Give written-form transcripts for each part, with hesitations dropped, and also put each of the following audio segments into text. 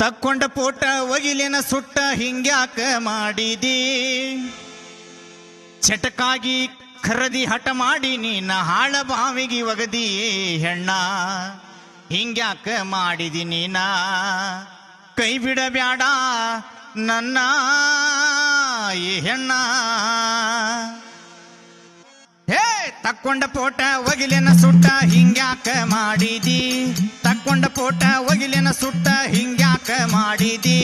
ತಕ್ಕೊಂಡ ಪೋಟ ಒಗಿಲಿನ ಸುಟ್ಟ ಹಿಂಗ್ಯಾಕ ಮಾಡಿದಿ ಚಟಕಾಗಿ ಖರದಿ ಹಠ ಮಾಡಿ ನೀನ ಹಾಳ ಬಾವಿಗೆ ಒಗದಿ ಹೆಣ್ಣ ಹಿಂಗ್ಯಾಕ ಮಾಡಿದಿ ನೀನ ಕೈ ಬಿಡಬ್ಯಾಡ ನನ್ನ ಈ ಹೆಣ್ಣ ಹೇ ತಕ್ಕೊಂಡ ಪೋಟ ಒಗಿಲಿನ ಸುಟ್ಟ ಹಿಂಗ್ಯಾಕ ಮಾಡಿದಿ ತಕ್ಕೊಂಡ ಪೋಟ ಒಗಿಲಿನ ಸುಟ್ಟ ಹಿಂಗ್ಯಾಕ ಮಾಡಿದಿ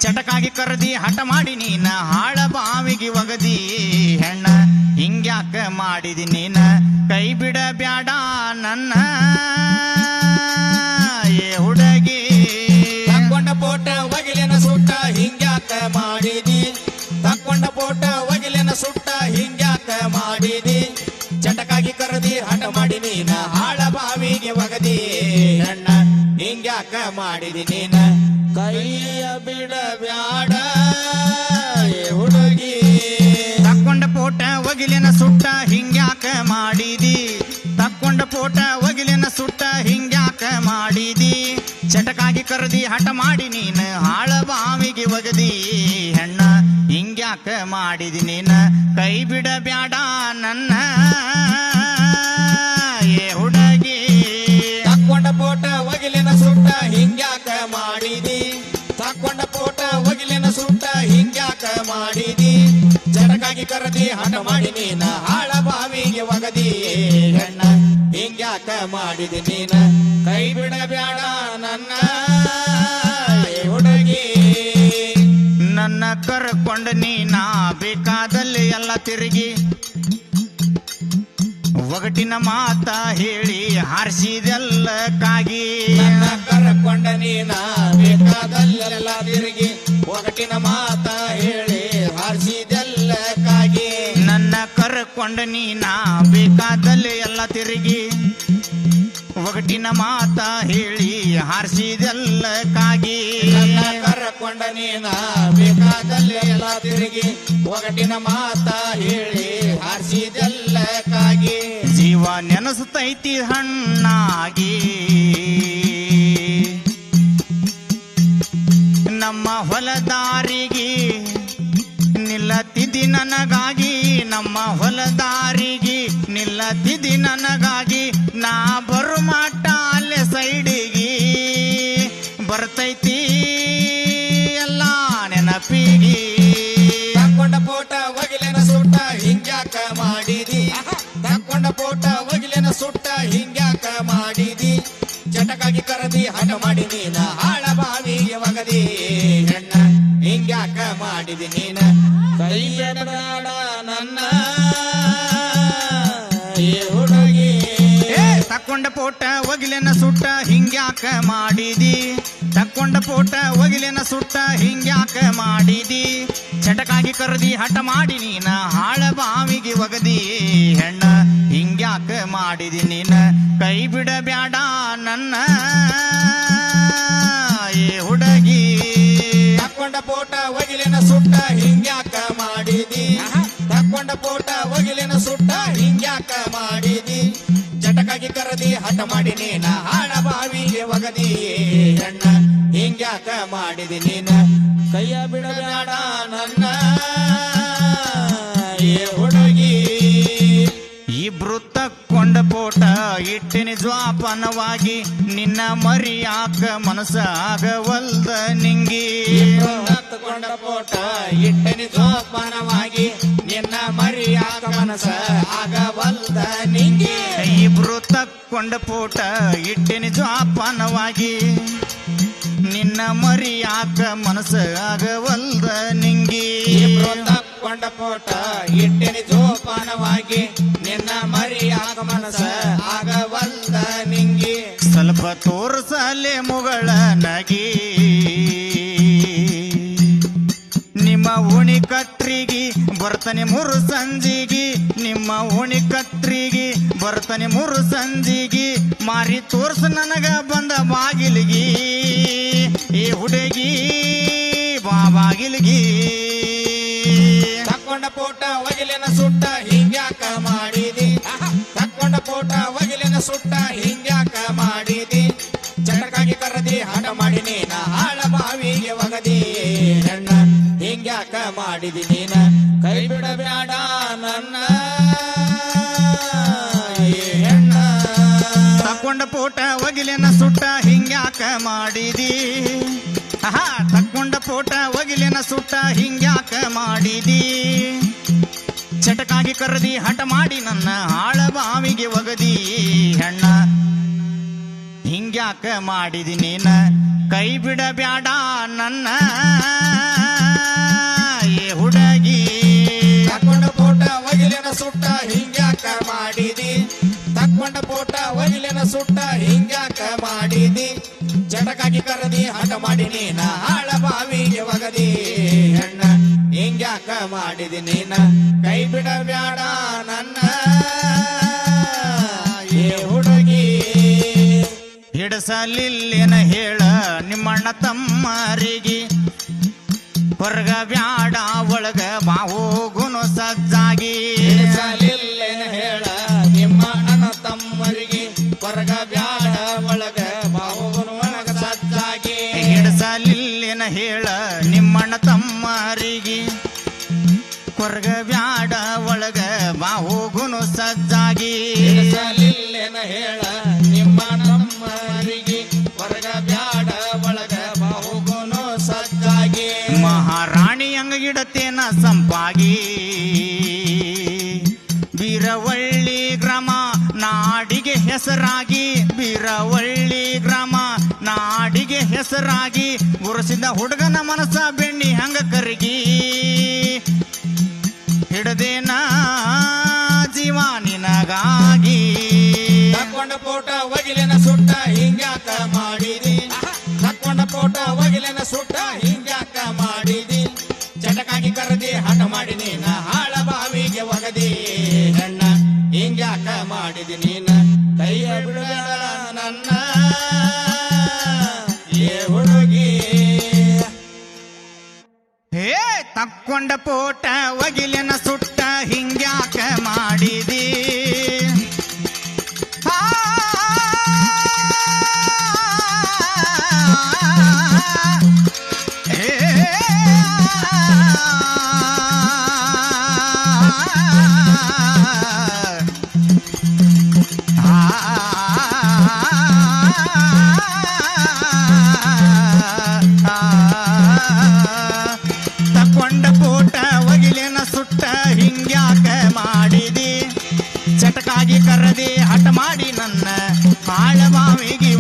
ಚಟಕಾಗಿ ಕರದಿ ಹಠ ಮಾಡಿ ನೀನ ಹಾಳ ಬಾವಿಗೆ ಒಗದಿ ಹೆಣ್ಣ ಹಿಂಗ್ಯಾಕ ಮಾಡಿದಿ ನೀನ ಕೈ ಬಿಡಬ್ಯಾಡ ನನ್ನ ಏ ಹುಡುಗಿ ತಕ್ಕೊಂಡ ಪೋಟ ಒಗಿಲಿನ ಸುಟ್ಟ ಹಿಂಗ್ಯಾಕ ಮಾಡಿದಿ ತಕ್ಕೊಂಡ ಪೋಟ ಒಗಿಲಿನ ಸುಟ್ಟ ಹಿಂಗ್ಯಾಕ ಮಾಡಿದಿ ಚಟಕಾಗಿ ಕರದಿ ಹಠ ಮಾಡಿ ನೀನ ಹಾಳ ಬಾವಿಗೆ ಒಗದಿ ಹೆಣ್ಣ ಹಿಂಗ್ಯಾಕ ಮಾಡಿದಿ ನೀನ ಕೈಯ ಬಿಡಬ್ಯಾಡ ಹುಡುಗಿ ತಕ್ಕೊಂಡ ಪೋಟ ಒಗಿಲಿನ ಸುಟ್ಟ ಹಿಂಗ್ಯಾಕ ಮಾಡಿದಿ ತಕ್ಕೊಂಡ ಪೋಟ ಒಗಿಲಿನ ಸುಟ್ಟ ಹಿಂಗ್ಯಾಕ ಮಾಡಿದಿ ಚಟಕಾಗಿ ಕರದಿ ಹಠ ಮಾಡಿ ನೀನ ಹಾಳ ಬಾವಿಗೆ ಒಗದಿ ಹೆಣ್ಣ ಹಿಂಗ್ಯಾಕ ಮಾಡಿದಿ ನೀನ ಕೈ ಬಿಡಬ್ಯಾಡ ನನ್ನ ಏ ಹುಡುಗಿ ತಕ್ಕೊಂಡ ಪೋಟ ಒಗಿಲಿನ ಸುಟ್ಟ ಹಿಂಗ್ಯಾಕ ಮಾಡಿದಿ ತಕ್ಕೊಂಡ ಪೋಟ ಒಗಿಲಿನ ಸುಟ್ಟ ಹಿಂಗ್ಯಾಕ ಮಾಡಿದಿ ಚಟಕಾಗಿ ಕರದಿ ಹಠ ಮಾಡಿ ನೀನ ಹಾಳ ಬಾವಿಗೆ ಒಗದಿ ಹೆಣ್ಣ ಹಿಂಗ್ಯಾಕ ಮಾಡಿದಿ ನೀನ ಕೈ ಬಿಡಬ್ಯಾಡ ನನ್ನ ಹುಡುಗಿ ನನ್ನ ಕರ್ಕೊಂಡ ನೀನ ಬೇಕಾದಲ್ಲಿ ಎಲ್ಲ ತಿರುಗಿ ಒಗಟಿನ ಮಾತ ಹೇಳಿ ಹಾರಿಸಿದೆಲ್ಲ ಕಾಗಿ ನನ್ನ ಕರ್ಕೊಂಡ ನೀನ ಬೇಕಾದಲ್ಲೆಲ್ಲ ತಿರುಗಿ ಒಗಟಿನ ಮಾತ ಹೇಳಿ ಹಾರಿಸಿದೆಲ್ಲ ಕಾಗಿ ನನ್ನ ಕರ್ಕೊಂಡ ನೀನ ಬೇಕಾದಲ್ಲಿ ಎಲ್ಲ ತಿರುಗಿ ಒಗಟಿನ ಮಾತ ಹೇಳಿ ಹಾರಿಸಿದೆಲ್ಲ ಕಾಗಿ ನನ್ನ ಕರ್ಕೊಂಡ ನೀನ ಬೇಕಾದಲ್ಲಿ ಎಲ್ಲ ತಿರುಗಿ ಒಗಟಿನ ಮಾತ ಹೇಳಿ ಹಾರಿಸಿದೆಲ್ಲ ಕಾಗಿ ಜೀವ ನೆನಸುತ್ತೈತಿ ಹಣ್ಣಾಗಿ ನಮ್ಮ ಹೊಲದಾರಿಗೆ ನಿಲ್ಲತಿದ್ದಿ ನನಗಾಗಿ ನಮ್ಮ ಹೊಲದಾರಿಗೆ ನಿಲ್ಲತಿದ್ದಿ ನನಗಾಗಿ ನಾ ಬರು ಮಾಟ ಅಲ್ಲೇ ಸೈಡಿಗೆ ಬರ್ತೈತಿ ಎಲ್ಲ ನೆನಪಿಗೆ ತಕ್ಕೊಂಡ ಪೋಟ ಒಗಿಲಿನ ಸುಟ್ಟ ಹಿಂಗ್ಯಾಕ ಮಾಡಿದಿ ತಕ್ಕೊಂಡ ಪೋಟ ಒಗಿಲಿನ ಸುಟ್ಟ ಹಿಂಗ್ಯಾಕ ಮಾಡಿದಿ ಚಟಕಾಗಿ ಕರದಿ ಹಠ ಮಾಡಿ ನೀನ ಹಾಳ ಬಾವಿಗೆ ಒಗದಿ ಹೆಣ್ಣ ಹಿಂಗ್ಯಾಕ ಮಾಡಿದಿ ನೀನ ಕೈ ಬಿಡಬೇಡ ನನ್ನ ಹುಡುಗಿ ತಕ್ಕೊಂಡ ಪೋಟ ಒಗಿಲಿನ ಸುಟ್ಟ ಹಿಂಗ್ಯಾಕ ಮಾಡಿದಿ ತಕ್ಕೊಂಡ ಪೋಟ ಒಗಿಲಿನ ಸುಟ್ಟ ಹಿಂಗ್ಯಾಕ ಮಾಡಿದಿ ಚಟಕಾಗಿ ಕರದಿ ಹಠ ಮಾಡಿ ನೀನ ಹಾಳ ಬಾವಿಗೆ ಒಗದಿ ಹೆಣ್ಣ ಹಿಂಗ್ಯಾಕ ಮಾಡಿದಿ ನೀನ ಕೈ ಬಿಡಬ್ಯಾಡ ನನ್ನ ಏ ಹುಡುಗಿ ತಕ್ಕೊಂಡ ಪೋಟ ಒಗಿಲಿನ ಸುಟ್ಟ ಹಿಂಗ್ಯಾಕ ಮಾಡಿದಿ ತಕ್ಕೊಂಡ ಪೋಟ ಒಗಿಲಿನ ಸುಟ್ಟ ಹಿಂಗ್ಯಾಕ ಮಾಡಿದಿ ಚಟಕಾಗಿ ಕರದಿ ಹಠ ಮಾಡಿ ನೀನ ಹಾಳ ಬಾವಿಗೆ ಒಗದಿ ಹೆಣ್ಣ ಹಿಂಗ್ಯಾಕ ಮಾಡಿದಿ ನೀನ ಕೈಯ ಬಿಡಬೇಡ ನನ್ನ ಹುಡುಗಿ ಇಬ್ರು ತಕ್ಕೊಂಡ ಪೋಟ ಇಟ್ಟಿನಿ ಜ್ವಾಪನವಾಗಿ ನಿನ್ನ ಮರಿಯಾಕ ಮನಸ್ಸಾಗವಲ್ದ ನಿಂಗಿ ತಕ್ಕೊಂಡ ಪೋಟ ಇಟ್ಟನಿ ಜೋಪಾನವಾಗಿ ನಿನ್ನ ಮರಿಯಾಕ ಮನಸ ಆಗವಲ್ದ ನಿಂಗಿ ಇಬ್ರು ತಕ್ಕೊಂಡ ಪೋಟ ಇಟ್ಟಿನಿ ಜ್ವಾಪನವಾಗಿ ನಿನ್ನ ಮರಿಯಾಕ ಮನಸ್ಸಾಗವಲ್ದ ನಿಂಗಿ ತಕ್ಕೊಂಡ ಪೋಟ ಇಟ್ಟಿನಿ ಜೋಪಾನವಾಗಿ ನಿನ್ನ ಮರಿಯಾಕ ಮನಸ ಆಗವಲ್ದ ನಿಂಗಿ ಸ್ವಲ್ಪ ತೋರ್ಸಲೆ ಮುಗಳ ನಗಿ ಕತ್ರಿಗೆ ಬರ್ತನೆ ಮೂರು ಸಂಜಿಗೆ ನಿಮ್ಮ ಓಣಿ ಕತ್ರಿಗೆ ಬರ್ತನೆ ಮೂರು ಸಂಜಿಗೆ ಮಾರಿ ತೋರ್ಸು ನನಗ ಬಂದ ಬಾಗಿಲಿಗೆ ಈ ಹುಡುಗಿ ಬಾಗಿಲಿಗೆ ತಕ್ಕೊಂಡ ಪೋಟ ಒಗಿಲಿನ ಸುಟ್ಟ ಹಿಂಗ್ಯಾಕ ಮಾಡಿದಿ ತಕ್ಕೊಂಡ ಪೋಟ ಒಗಿಲಿನ ಸುಟ್ಟ ಹಿಂಗ್ಯಾಕ ಮಾಡಿದಿ ಚಟಕಾಗಿ ಕರದಿ ಹಠ ಮಾಡಿ ನೀನ ಹಾಳ ಬಾವಿಗೆ ಒಗದಿ ಹೆಣ್ಣ ಹಿಂಗ್ಯಾಕ ಮಾಡಿದಿ ನೀನ ಕೈ ಬಿಡಬೇಡ ನನ್ನ ಈ ಹೆಣ್ಣ ತಕ್ಕೊಂಡ ಪೋಟ ಒಗಿಲಿನ ಸುಟ್ಟ ಹಿಂಗ್ಯಾಕ ಮಾಡಿದಿ ತಕ್ಕೊಂಡ ಪೋಟ ಒಗಿಲಿನ ಸುಟ್ಟ ಹಿಂಗ್ಯಾಕ ಮಾಡಿದಿ ಚಟಕಾಗಿ ಕರದಿ ಹಠ ಮಾಡಿ ನನ್ನ ಹಾಳ ಬಾವಿಗೆ ಒಗದಿ ಹೆಣ್ಣ ಹಿಂಗ್ಯಾಕ ಮಾಡಿದಿ ನೀನ ಕೈ ಬಿಡಬ್ಯಾಡ ನನ್ನ ಏ ಹುಡುಗಿ ತಕ್ಕೊಂಡ ಪೋಟ ಒಗಿಲಿನ ಸುಟ್ಟ ಹಿಂಗ್ಯಾಕ ಮಾಡಿದಿ ತಕ್ಕೊಂಡ ಪೋಟ ಒಗಿಲಿನ ಸುಟ್ಟ ಹಿಂಗ್ಯಾಕ ಮಾಡಿದಿ ಚಟಕಾಗಿ ಕರದಿ ಹಠ ಮಾಡಿ ನೀನ ಹಾಳ ಬಾವಿಗೆ ಒಗದಿ ಹೆಣ್ಣ ಹಿಂಗ್ಯಾಕ ಮಾಡಿದಿ ನೀನ ಕೈ ಬಿಡಬ್ಯಾಡ ನನ್ನ ಏ ಹುಡುಗಿ ಹಿಡಸಲಿಲ್ಲೇನ ಹೇಳ ನಿಮ್ಮಣ್ಣ ತಮ್ಮರಿಗೆ ಹೊರಗ ಬ್ಯಾಡ ಒಳಗ ಬಾಹೋಗುನು ಸಜ್ಜಾಗಿ ಹಿಡಿಸಲಿಲ್ಲೇನ ಹೇಳ ನಿಮ್ಮ ಅಣ್ಣ ತಮ್ಮರಿಗೆ ಹೊರಗ ಬ್ಯಾಡ ಒಳಗ ಬಾಹುಗನು ಒಳಗ ಸಜ್ಜಾಗಿ ಹಿಡಸಲಿಲ್ಲೇನ ಹೇಳ ನಿಮ್ಮಣ್ಣ ತಮ್ಮರಿಗೆ ಹೊರಗ ಬ್ಯಾಡ ಒಳಗ ಬಾಹೋಗುನು ಸಜ್ಜಾಗಿ ಹಿಡಿಸಲಿಲ್ಲೇನ ಹೇಳ ನಿಮ್ಮ ತಮ್ಮರಿಗೆ ಹೊರಗ ಬ್ಯಾಡ ಒಳಗ ಬಾಹುಗನು ಸಜ್ಜಾಗಿ ಮಹಾರಾಣಿ ಅಂಗಗಿಡತೇನ ಸಂಪಾಗಿ ಬೀರವಳ್ಳಿ ಗ್ರಾಮ ನಾಡಿಗೆ ಹೆಸರಾಗಿ ಬೀರವಳ್ಳಿ ಗ್ರಾಮ ನಾಡಿಗೆ ಹೆಸರಾಗಿ ಗುರುಸಿದ ಹುಡುಗನ ಮನಸ ಬೆಣ್ಣಿ ಹಂಗ ಕರಗಿ ಹಿಡದೇನ ಜೀವ ನಿನಗಾಗಿ ತಕ್ಕೊಂಡ ಪೋಟ ಒಗಿಲಿನ ಸುಟ್ಟ ಹಿಂಗ್ಯಾಕ ಮಾಡಿದಿ ತಕ್ಕೊಂಡ ಪೋಟ ಒಗಿಲಿನ ಸುಟ್ಟ ಹಿಂಗ್ಯಾಕ ಮಾಡಿದಿ ಚಟಕಾಗಿ ಕರದಿ ಹಠ ಮಾಡಿ ನೀನ ಹಾಳ ಬಾವಿಗೆ ಒಗದಿ ಹೆಣ್ಣ ಹಿಂಗ್ಯಾಕ ಮಾಡಿದಿ ನೀನ ಕೈಯ ಬಿಡಬೇಡ ನನ್ನ ಏ ಹುಡುಗಿ ಹೇ ತಕ್ಕೊಂಡ ಪೋಟ ಒಗಿಲಿನ ಸುಟ್ಟ ಹಿಂಗ್ಯಾಕ ಮಾಡಿದಿ ಆ, ಹೇ, ತಕ್ಕೊಂಡ ಪೋಟ ಒಗಿಲಿನ ಸುಟ್ಟ ಹಿಂಗ್ಯಾಕ ಮಾಡಿದಿ ಚಟಕಾಗಿ ಕರದಿ ಹಠ ಮಾಡಿ ನನ್ನ ಹಾಳ ಬಾವಿಗೆ